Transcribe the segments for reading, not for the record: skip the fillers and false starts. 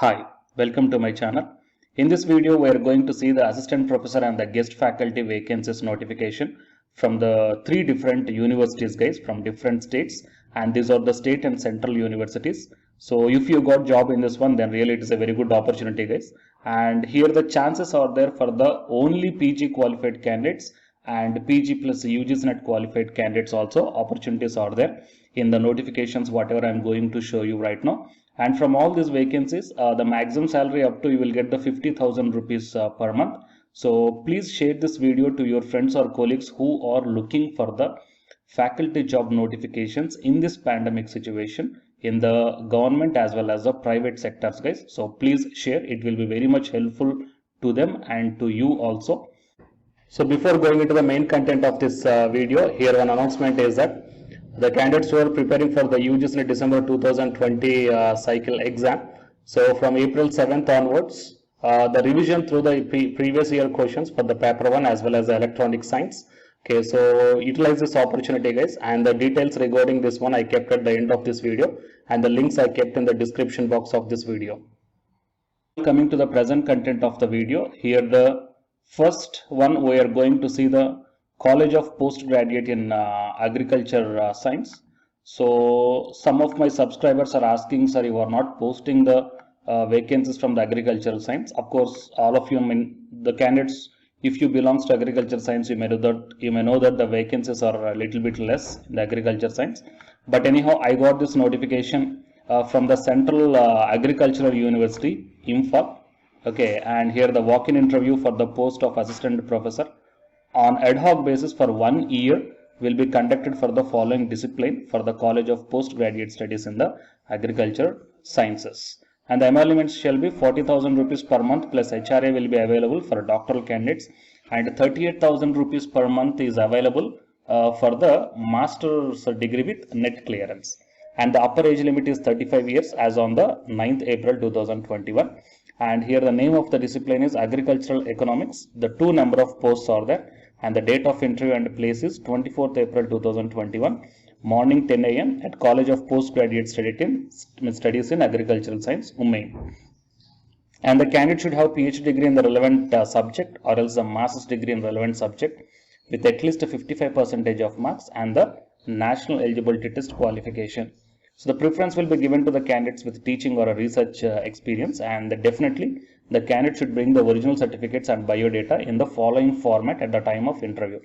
Hi, welcome to my channel. In this video, we are going to see the assistant professor and the guest faculty vacancies notification from the three different universities, guys, from different states, and these are the state and central universities. So if you got job in this one, then really it is a very good opportunity, guys. And here the chances are there for the only PG qualified candidates and PG plus UGC net qualified candidates also. Opportunities are there in the notifications, whatever I am going to show you right now. And from all these vacancies, the maximum salary up to you will get the 50,000 rupees per month. So please share this video to your friends or colleagues who are looking for the faculty job notifications in this pandemic situation in the government as well as the private sectors, guys. So please share, it will be very much helpful to them and to you also. So before going into the main content of this video, here one announcement is that the candidates who are preparing for the UGC December 2020 cycle exam. So from April 7th onwards, the revision through the previous year questions for the paper 1 as well as the electronic science. Okay, so utilize this opportunity, guys, and the details regarding this one I kept at the end of this video, and the links I kept in the description box of this video. Coming to the present content of the video, here the first one we are going to see the College of Postgraduate in Agriculture Science. So some of my subscribers are asking, sir, you are not posting the vacancies from the agricultural science. Of course, all of you, the candidates, if you belongs to agriculture science, you may know that the vacancies are a little bit less in the agriculture science. But anyhow, I got this notification from the Central Agricultural University, Imphal. Okay, and here the walk-in interview for the post of assistant professor on ad hoc basis for 1 year will be conducted for the following discipline for the College of Postgraduate Studies in the Agriculture Sciences. And the emoluments shall be 40,000 rupees per month plus HRA will be available for doctoral candidates, and 38,000 rupees per month is available for the master's degree with net clearance. And the upper age limit is 35 years as on the 9th April 2021. And here the name of the discipline is Agricultural Economics. The 2 number of posts are there, and the date of interview and place is 24th April 2021, morning 10 a.m. at College of Postgraduate Studies in Agricultural Science, Umain. And the candidate should have PhD degree in the relevant subject or else a master's degree in relevant subject with at least a 55% of marks and the national eligibility test qualification. So the preference will be given to the candidates with teaching or a research experience, and definitely the candidate should bring the original certificates and biodata in the following format at the time of interview.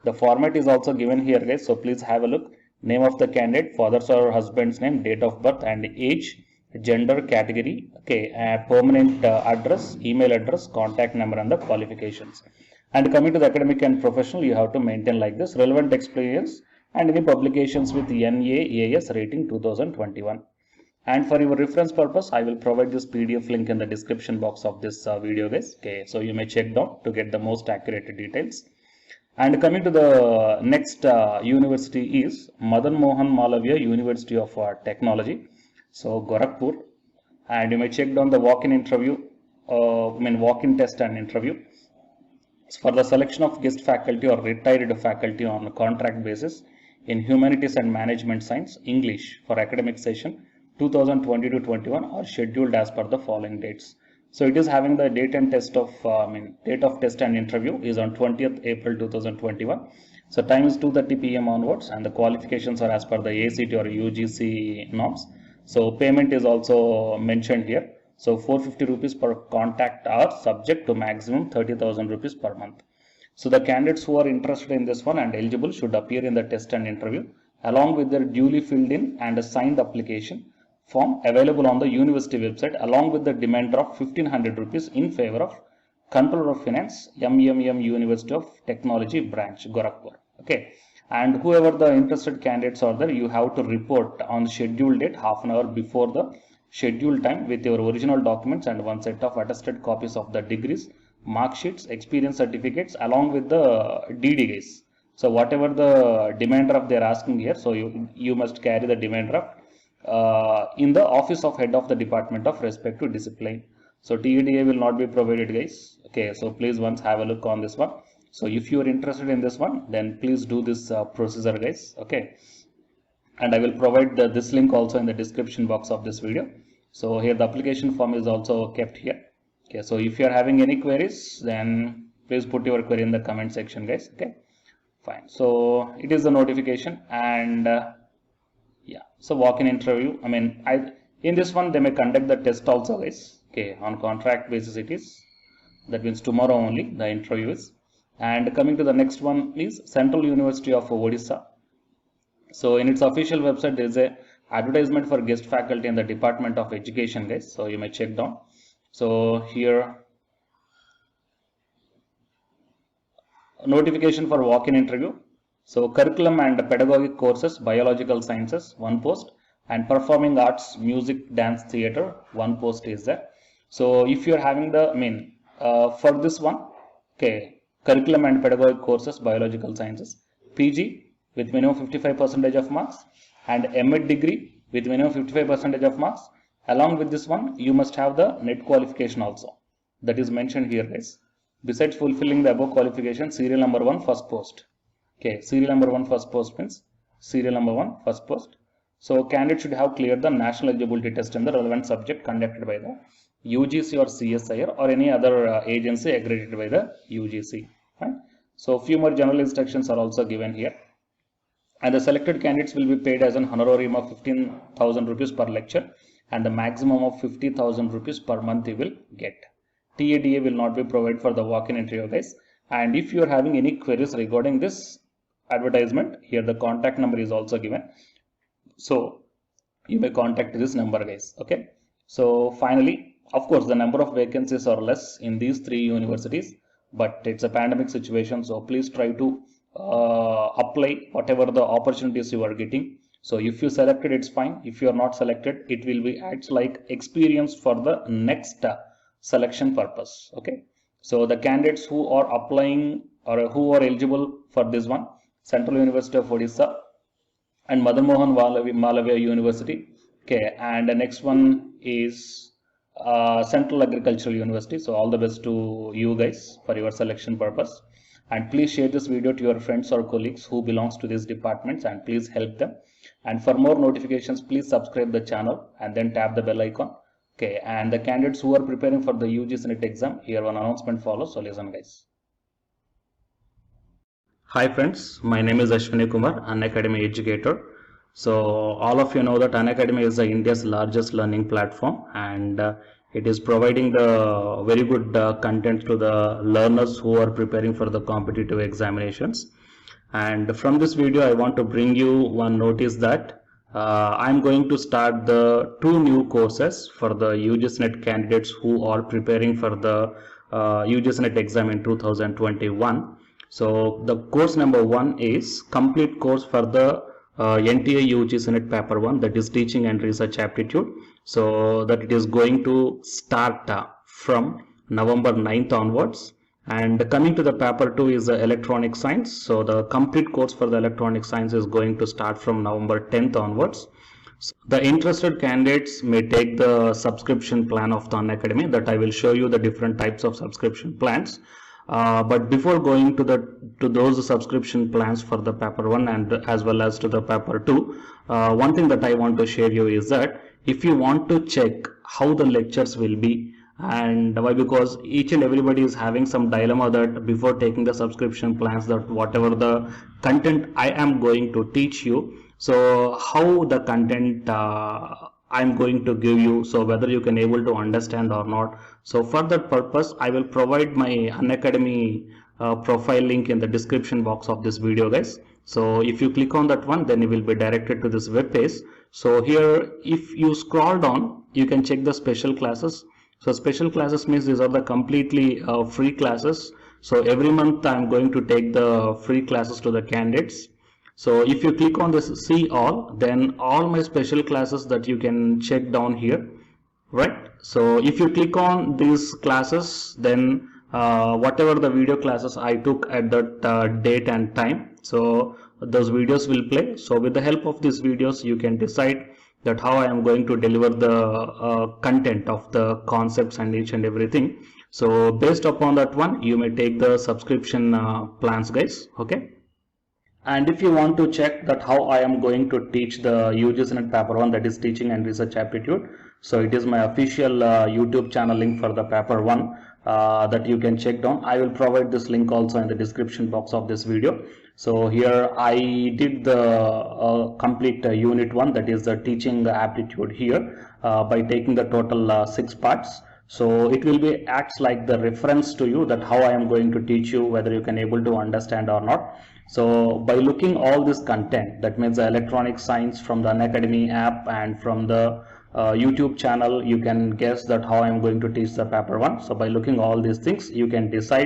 The format is also given here, guys, so please have a look. Name of the candidate, father's or husband's name, date of birth and age, gender, category, okay, permanent address, email address, contact number, and the qualifications. And coming to the academic and professional, you have to maintain like this: relevant experience and any publications with NAAS rating 2021. And for your reference purpose, I will provide this PDF link in the description box of this video, guys. Okay, so you may check down to get the most accurate details. And coming to the next university is Madan Mohan Malaviya University of Technology, so Gorakhpur. And you may check down the walk-in interview, walk-in test and interview. For the selection of guest faculty or retired faculty on a contract basis in Humanities and Management Science, English for academic session 2020-21 are scheduled as per the following dates. So it is having the date and test of date of test and interview is on 20th April 2021. So time is 2:30 p.m. onwards, and the qualifications are as per the ACT or UGC norms. So payment is also mentioned here. So 450 rupees per contact hour, subject to maximum 30,000 rupees per month. So the candidates who are interested in this one and eligible should appear in the test and interview along with their duly filled in and signed application form available on the university website, along with the demand of 1500 rupees in favor of Controller of Finance, MMM University of Technology branch, Gorakhpur. Okay, and whoever the interested candidates are there, you have to report on the scheduled date half an hour before the scheduled time with your original documents and one set of attested copies of the degrees, mark sheets, experience certificates along with the DD, guys. So whatever the demand draft they are asking here, so you must carry the demand draft in the office of head of the department of respective discipline. So TEDA will not be provided, guys. Okay, so please once have a look on this one. So if you are interested in this one, then please do this procedure, guys. Okay, and I will provide this link also in the description box of this video. So here the application form is also kept here. Okay, so if you are having any queries, then please put your query in the comment section, guys. Okay, fine. So it is the notification, and yeah, so walk-in interview. I mean, in this one they may conduct the test also, guys. Okay, on contract basis it is. That means tomorrow only the interview is. And coming to the next one is Central University of Odisha. So in its official website, there is a advertisement for guest faculty in the Department of Education, guys. So you may check down. So here, notification for walk-in interview. So curriculum and pedagogic courses, biological sciences, one post, and performing arts, music, dance, theater, one post is there. So if you are having the, for this one, okay, curriculum and pedagogic courses, biological sciences, PG with minimum 55% of marks, and MA degree with minimum 55% of marks. Along with this one, you must have the NET qualification also. That is mentioned here, guys. Besides fulfilling the above qualification, serial number 1 first post. Okay, serial number 1 first post means serial number 1 first post. So candidate should have cleared the national eligibility test in the relevant subject conducted by the UGC or CSIR or any other agency accredited by the UGC. Fine. So few more general instructions are also given here. And the selected candidates will be paid as an honorarium of 15,000 rupees per lecture, and the maximum of 50,000 rupees per month you will get. TADA will not be provided for the walk-in interview, guys. And if you are having any queries regarding this advertisement, here the contact number is also given. So you may contact this number, guys. Okay. So finally, of course, the number of vacancies are less in these 3 universities, but it's a pandemic situation. So please try to apply whatever the opportunities you are getting. So if you selected, it's fine. If you are not selected, it will be acts like experience for the next selection purpose. Okay. So the candidates who are applying or who are eligible for this one, Central University of Odisha and Madan Mohan Malaviya University. Okay, and the next one is Central Agricultural University. So all the best to you guys for your selection purpose. And please share this video to your friends or colleagues who belongs to these departments, and please help them. And for more notifications, please subscribe the channel and then tap the bell icon. Okay, and the candidates who are preparing for the UGC NET exam, here one announcement follows. So listen, guys. Hi friends, my name is Ashwini Kumar, Unacademy educator. So all of you know that Unacademy is India's largest learning platform, and it is providing the very good content to the learners who are preparing for the competitive examinations. And from this video, I want to bring you one notice that I'm going to start the 2 new courses for the UGC NET candidates who are preparing for the UGC NET exam in 2021. So the course number 1 is complete course for the NTA UGC NET paper 1, that is teaching and research aptitude. So that it is going to start from November 9th onwards. And coming to the paper 2 is the electronic science. So the complete course for the electronic science is going to start from November 10th onwards. So the interested candidates may take the subscription plan of the Unacademy, that I will show you the different types of subscription plans. But before going to those subscription plans for the paper 1 and as well as to the paper 2, one thing that I want to share you is that if you want to check how the lectures will be, and why, because each and everybody is having some dilemma that before taking the subscription plans, that whatever the content I am going to teach you, so how the content I'm going to give you, so whether you can able to understand or not. So for that purpose, I will provide my Unacademy profile link in the description box of this video, guys. So if you click on that one, then you will be directed to this web page. So here, if you scroll down, you can check the special classes. So special classes means these are the completely free classes. So every month I'm going to take the free classes to the candidates. So if you click on this see all, then all my special classes that you can check down here, right? So if you click on these classes, then whatever the video classes I took at that date and time, so those videos will play. So with the help of these videos, you can decide that how I am going to deliver the content of the concepts and each and everything. So based upon that one, you may take the subscription plans, guys. Okay. And if you want to check that how I am going to teach the UGC NET paper 1, that is teaching and research aptitude, So it is my official YouTube channel link for the paper 1 that you can check down. I will provide this link also in the description box of this video. So here I did the complete unit 1, that is the teaching aptitude here, by taking the total 6 parts. So it will be acts like the reference to you, that how I am going to teach you, whether you can able to understand or not. So by looking all this content, that means the electronic science from the Unacademy app and from the YouTube channel, you can guess that how I am going to teach the paper 1. So by looking all these things, you can decide